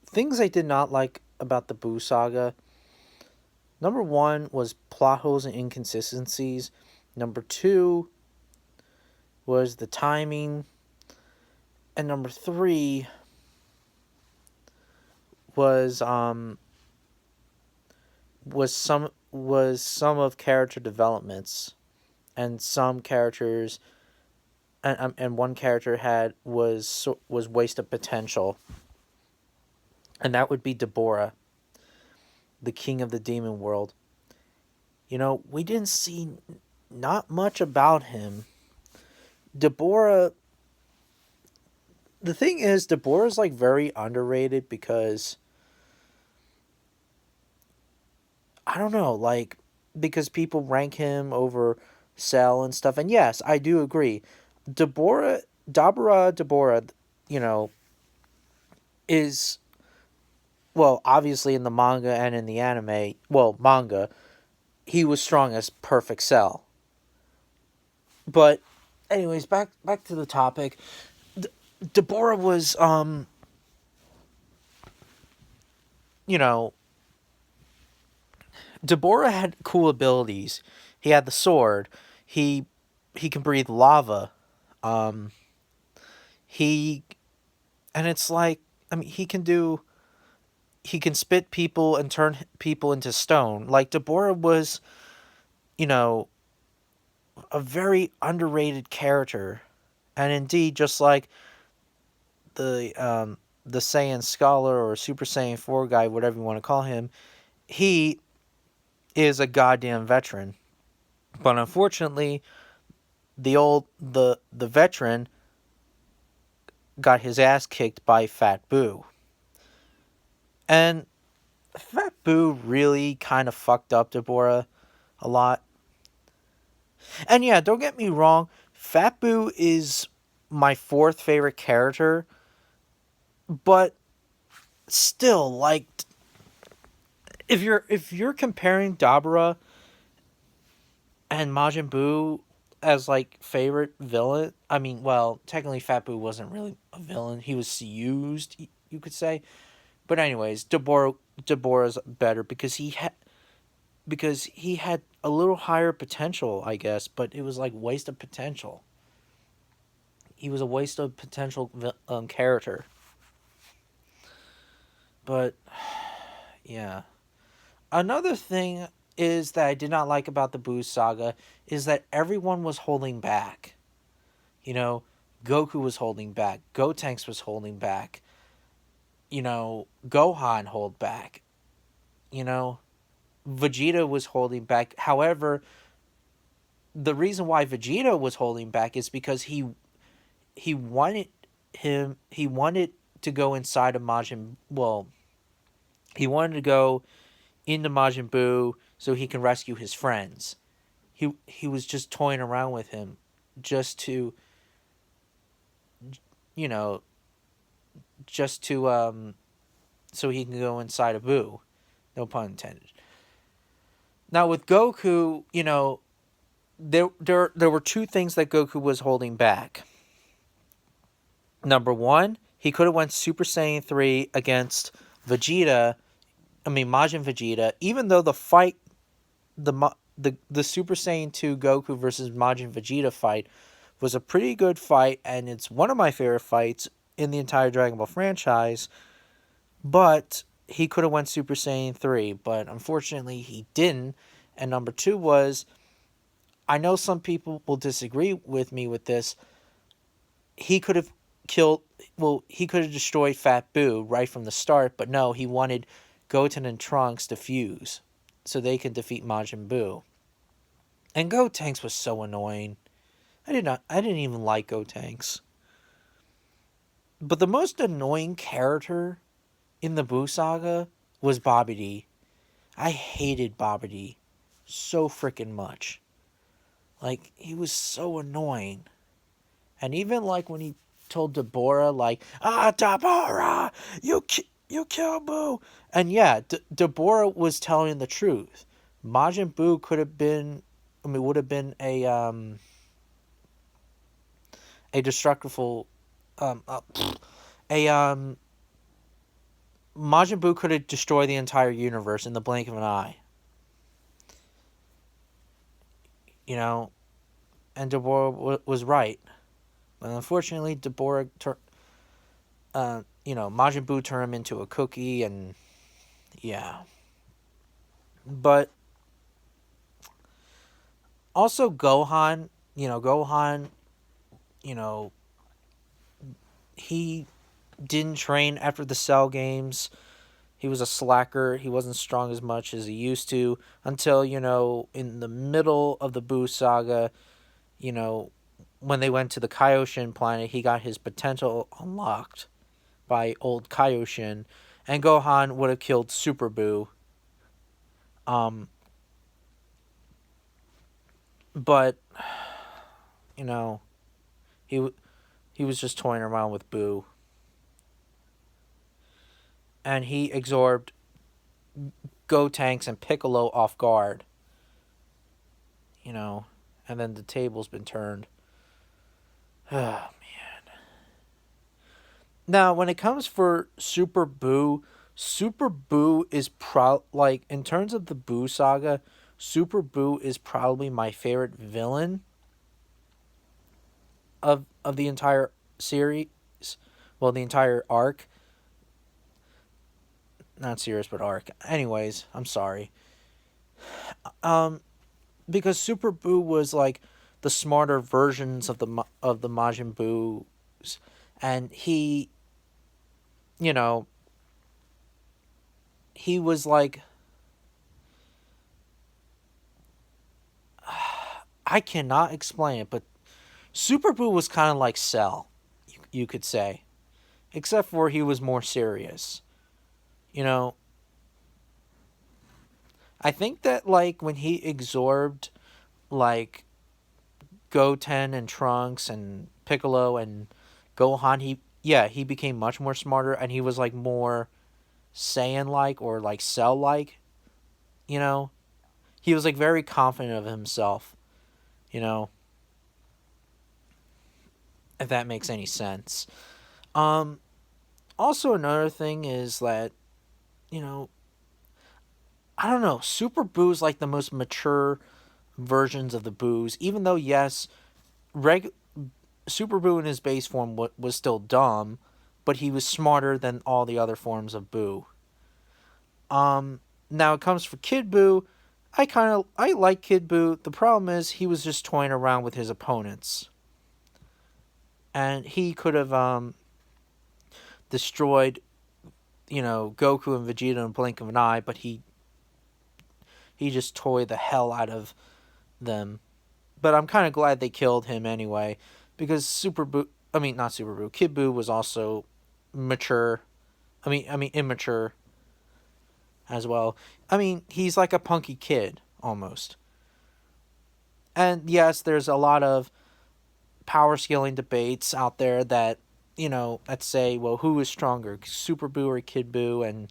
things I did not like about the Boo saga. Number one was plot holes and inconsistencies. Number two was the timing, and number three was some of character developments, and some characters and one character was waste of potential, and that would be Deborah, the king of the demon world. We didn't see not much about him. Deborah, the thing is, Deborah's like very underrated because I don't know, like because people rank him over Cell and stuff. And yes, I do agree. Deborah, you know, is well, obviously in the manga and in the anime, well, manga, he was strong as perfect Cell. But anyways, back to the topic. Deborah was you know, Deborah had cool abilities. He had the sword. He he can breathe lava. Um he and it's like he can spit people and turn people into stone. Like Deborah was, you know, a very underrated character. And indeed, just like the Saiyan scholar or Super Saiyan 4 guy, whatever you want to call him, he is a goddamn veteran. But unfortunately, the veteran got his ass kicked by Fat Boo. And Fat Boo really kind of fucked up Deborah a lot. And yeah, don't get me wrong, Fat Boo is my fourth favorite character, but still, like, if you're comparing Dabura and Majin Buu as like favorite villain, I mean, well, technically Fat Boo wasn't really a villain; he was used, you could say. But anyways, Deborah's better because he had a little higher potential, I guess, but it was like waste of potential. He was a waste of potential character. But yeah, another thing is that I did not like about the Boo saga is that everyone was holding back. You know, Goku was holding back, Gotenks was holding back, Gohan hold back, you know, Vegeta was holding back. However, the reason why Vegeta was holding back is because he wanted he wanted to go inside of Majin. Well, he wanted to go into Majin Buu so he can rescue his friends. He was just toying around with him, just to you know just to so he can go inside of Buu. No pun intended. Now with Goku, there were two things that Goku was holding back. Number one, he could have went Super Saiyan 3 against Vegeta. I mean Majin Vegeta. Even though the fight, the Super Saiyan 2 Goku versus Majin Vegeta fight was a pretty good fight, and it's one of my favorite fights in the entire Dragon Ball franchise. But he could have went Super Saiyan 3, but unfortunately he didn't. And number two was, I know some people will disagree with me with this. He could have he could have destroyed Fat Boo right from the start, but no, he wanted Goten and Trunks to fuse so they can defeat Majin Buu. And Gotenks was so annoying. I didn't even like Gotenks. But the most annoying character in the Boo saga was Babidi. I hated Babidi so freaking much. Like, he was so annoying. And even like when he told Deborah, like, Deborah, you kill Boo. And yeah, Deborah was telling the truth. Majin Buu would have been a destructible, um, uh, a Majin Buu could have destroyed the entire universe in the blink of an eye. You know, and Deborah was right. But unfortunately, Majin Buu turned him into a cookie, and yeah. But also Gohan, you know, he didn't train after the Cell games. He was a slacker. He wasn't strong as much as he used to until, in the middle of the Buu saga, you know, when they went to the Kaioshin planet, he got his potential unlocked by old Kaioshin, and Gohan would have killed Super Buu. But you know, he he was just toying around with Buu, and he absorbed Gotenks and Piccolo off guard. And then the table's been turned. Oh, man. Now, when it comes for Super Buu is in terms of the Buu saga, Super Buu is probably my favorite villain of the entire series. Well, the entire arc. Not series, but arc. Anyways, I'm sorry. Because Super Buu was like the smarter versions of the Majin Buus, and you know, he was like, I cannot explain it, but Super Buu was kind of like Cell, you could say, except for he was more serious. You know, I think that like when he absorbed like Goten and Trunks and Piccolo and Gohan, he became much more smarter, and he was like more Saiyan like or like Cell like. You know, he was like very confident of himself. You know, if that makes any sense. Um, Also another thing is that you know I don't know, Super Boo's like the most mature versions of the Boos, even though yes, reg Super Boo in his base form was still dumb, but he was smarter than all the other forms of Boo. Now it comes for Kid Boo. I like Kid Boo. The problem is he was just toying around with his opponents, and he could have destroyed Goku and Vegeta in a blink of an eye, but he just toyed the hell out of them. But I'm kind of glad they killed him anyway, because not Super Boo, Kid Boo was also mature. I mean immature as well. I mean, he's like a punky kid almost. And yes, there's a lot of power scaling debates out there that that say, well, who is stronger, Super Boo or Kid Boo? And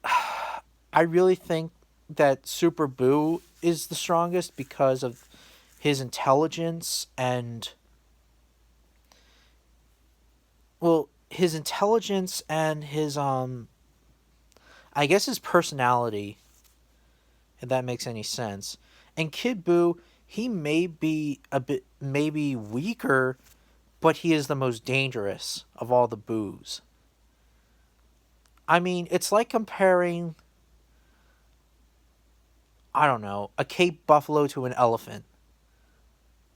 I really think that Super Boo is the strongest because of his intelligence and his I guess his personality, if that makes any sense. And Kid Boo, he may be a bit maybe weaker, but he is the most dangerous of all the Boos. I mean, it's like comparing, I don't know, a Cape buffalo to an elephant.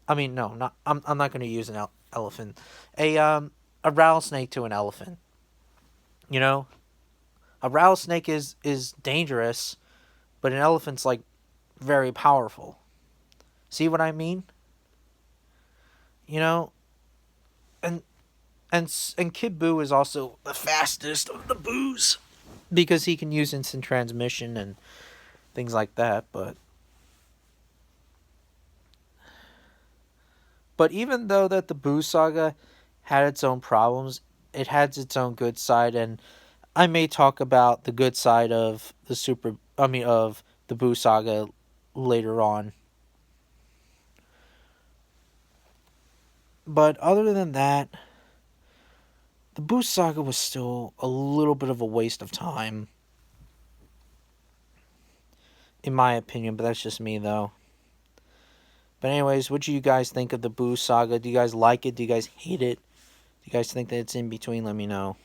I mean, no, not I'm not going to use an elephant. A rattlesnake to an elephant. You know, a rattlesnake is dangerous, but an elephant's like very powerful. See what I mean? You know, and and Kid Boo is also the fastest of the Boos because he can use instant transmission and things like that. But even though that the Boo saga had its own problems, it had its own good side, and I may talk about the good side of of the Boo saga later on. But other than that, The Boo saga was still a little bit of a waste of time, in my opinion, but that's just me, though. But anyways, what do you guys think of the Boo saga? Do you guys like it? Do you guys hate it? Do you guys think that it's in between? Let me know.